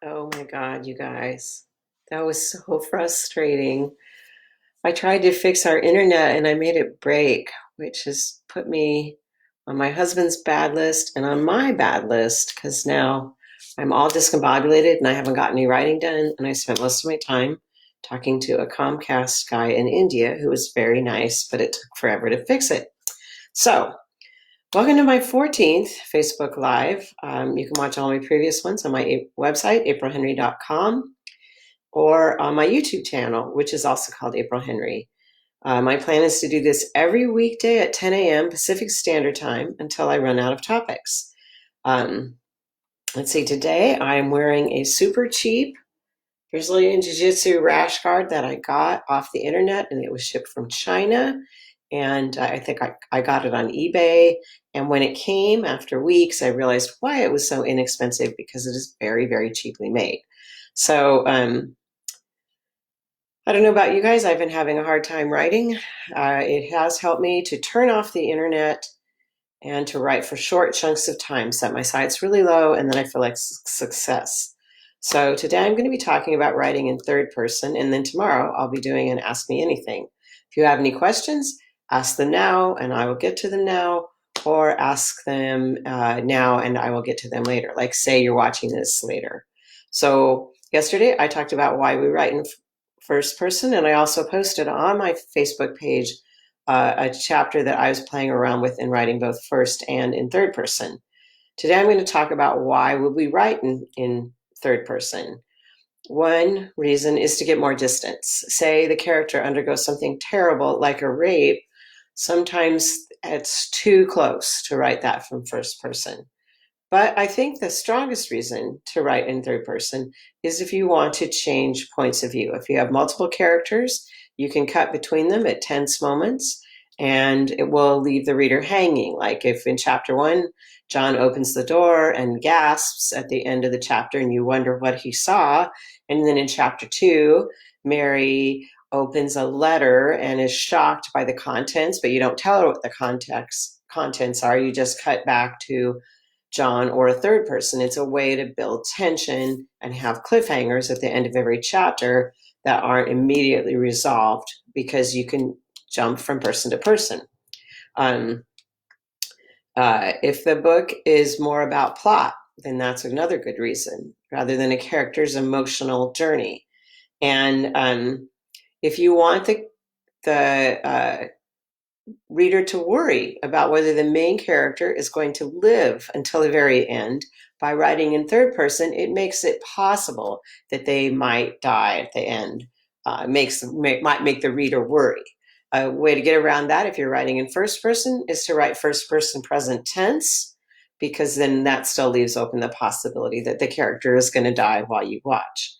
Oh my God, you guys. That was so frustrating. I tried to fix our internet and I made it break, which has put me on my husband's bad list and on my bad list because now I'm all discombobulated and I haven't got any writing done. And I spent most of my time talking to a Comcast guy in India who was very nice, but it took forever to fix it. So, welcome to my 14th Facebook Live. You can watch all my previous ones on my website, aprilhenry.com, or on my YouTube channel, which is also called April Henry. My plan is to do this every weekday at 10 a.m. Pacific Standard Time until I run out of topics. Let's see, today I'm wearing a super cheap Brazilian Jiu Jitsu rash guard that I got off the internet and it was shipped from China. And I think I got it on eBay. And when it came after weeks, I realized why it was so inexpensive because it is very, very cheaply made. So I don't know about you guys. I've been having a hard time writing. It has helped me to turn off the internet and to write for short chunks of time, set my sights really low, and then I feel like success. So today I'm going to be talking about writing in third person, and then tomorrow I'll be doing an Ask Me Anything. If you have any questions, ask them now, and I will get to them now, or ask them now, and I will get to them later. Like say you're watching this later. So yesterday I talked about why we write in first person, and I also posted on my Facebook page a chapter that I was playing around with in writing both first and in third person. Today I'm going to talk about why would we write in third person. One reason is to get more distance. Say the character undergoes something terrible like a rape, sometimes it's too close to write that from first person. But I think the strongest reason to write in third person is if you want to change points of view. If you have multiple characters, you can cut between them at tense moments and it will leave the reader hanging. Like if in chapter 1, John opens the door and gasps at the end of the chapter and you wonder what he saw. And then in chapter 2, Mary opens a letter and is shocked by the contents, but you don't tell her what the contents are. You just cut back to John or a third person. It's a way to build tension and have cliffhangers at the end of every chapter that aren't immediately resolved because you can jump from person to person. Um, if the book is more about plot, then that's another good reason rather than a character's emotional journey. And if you want the reader to worry about whether the main character is going to live until the very end, by writing in third person, it makes it possible that they might die at the end. Might make the reader worry. A way to get around that, if you're writing in first person, is to write first person present tense, because then that still leaves open the possibility that the character is going to die while you watch.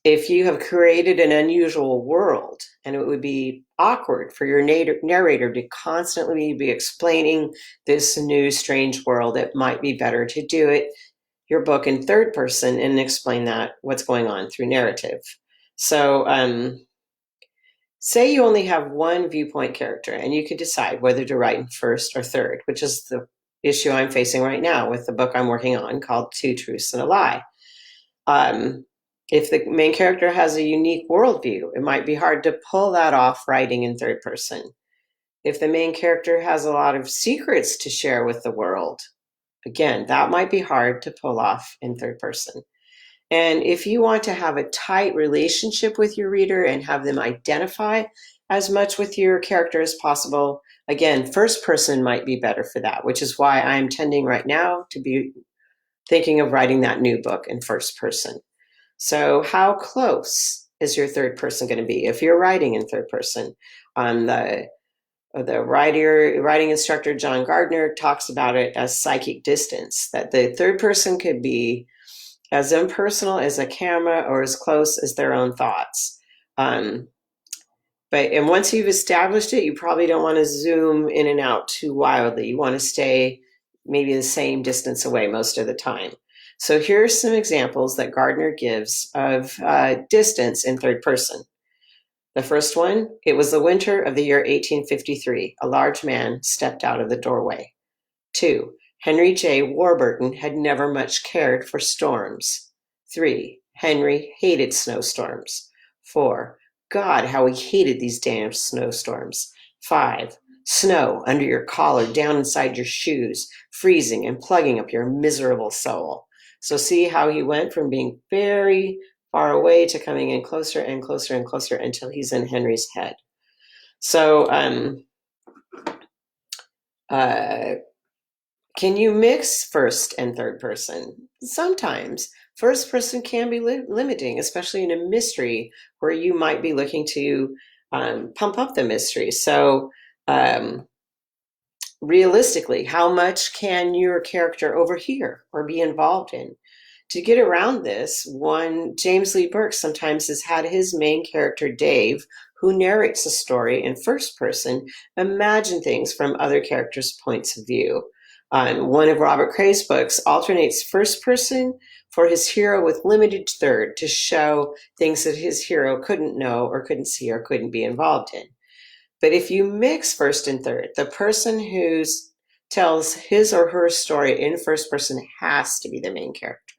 If you have created an unusual world, and it would be awkward for your narrator to constantly be explaining this new strange world, it might be better to do it your book in third person and explain that what's going on through narrative. So say you only have one viewpoint character and you could decide whether to write in first or third, which is the issue I'm facing right now with the book I'm working on called Two Truths and a Lie. If the main character has a unique worldview, it might be hard to pull that off writing in third person. If the main character has a lot of secrets to share with the world, again, that might be hard to pull off in third person. And if you want to have a tight relationship with your reader and have them identify as much with your character as possible, again, first person might be better for that, which is why I'm tending right now to be thinking of writing that new book in first person. So how close is your third person going to be if you're writing in third person? The writing instructor John Gardner talks about it as psychic distance, that the third person could be as impersonal as a camera or as close as their own thoughts. And once you've established it, you probably don't want to zoom in and out too wildly. You want to stay maybe the same distance away most of the time. So here are some examples that Gardner gives of distance in third person. The first one, it was the winter of the year 1853. A large man stepped out of the doorway. 2, Henry J. Warburton had never much cared for storms. 3. Henry hated snowstorms. 4. God, how he hated these damn snowstorms. 5. Snow under your collar, down inside your shoes, freezing and plugging up your miserable soul. So see how he went from being very far away to coming in closer and closer and closer until he's in Henry's head. So, can you mix first and third person? Sometimes. First person can be limiting, especially in a mystery where you might be looking to pump up the mystery. So, realistically, how much can your character overhear or be involved in? To get around this, James Lee Burke sometimes has had his main character, Dave, who narrates the story in first person, imagine things from other characters' points of view. One of Robert Cray's books alternates first person for his hero with limited third to show things that his hero couldn't know or couldn't see or couldn't be involved in. But if you mix first and third, the person who tells his or her story in first person has to be the main character.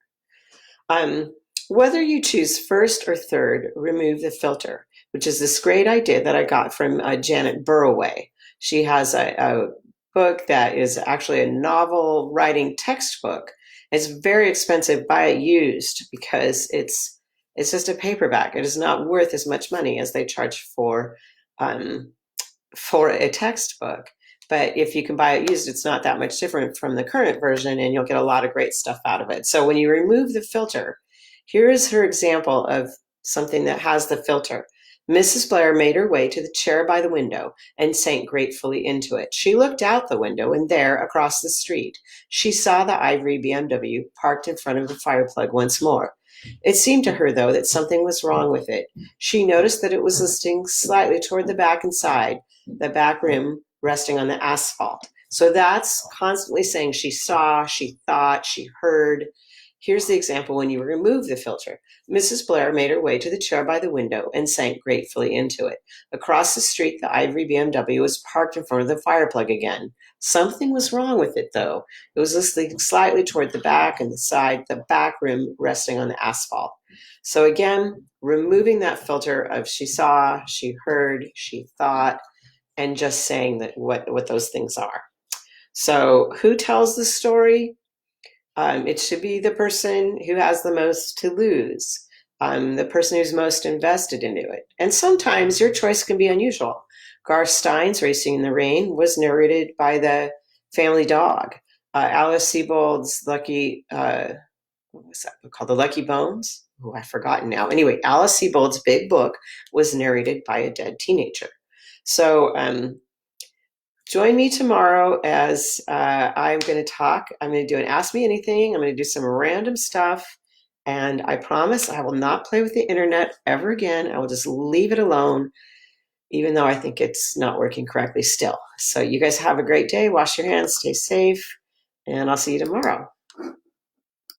Whether you choose first or third, remove the filter, which is this great idea that I got from Janet Burroway. She has a book that is actually a novel writing textbook. It's very expensive. Buy it used because it's just a paperback. It is not worth as much money as they charge for a textbook. But if you can buy it used, it's not that much different from the current version, and you'll get a lot of great stuff out of it. So when you remove the filter, here is her example of something that has the filter. Mrs. Blair made her way to the chair by the window and sank gratefully into it. She looked out the window, and there, across the street, she saw the ivory BMW parked in front of the fire plug once more. It seemed to her, though, that something was wrong with it. She noticed that it was listing slightly toward the back and side, the back rim resting on the asphalt. So that's constantly saying she saw, she thought, she heard. Here's the example when you remove the filter. Mrs. Blair made her way to the chair by the window and sank gratefully into it. Across the street, the ivory BMW was parked in front of the fire plug again. Something was wrong with it, though. It was listing slightly toward the back and the side, the back rim resting on the asphalt. So again, removing that filter of she saw, she heard, she thought, and just saying that what those things are. So who tells the story? It should be the person who has the most to lose, the person who's most invested into it. And sometimes your choice can be unusual. Garth Stein's Racing in the Rain was narrated by the family dog. Alice Sebold's Lucky, what was that book called? The Lucky Bones? Oh, I've forgotten now. Anyway, Alice Sebold's big book was narrated by a dead teenager. So join me tomorrow as I'm going to talk. I'm going to do an Ask Me Anything. I'm going to do some random stuff. And I promise I will not play with the internet ever again. I will just leave it alone, even though I think it's not working correctly still. So you guys have a great day. Wash your hands, stay safe, and I'll see you tomorrow.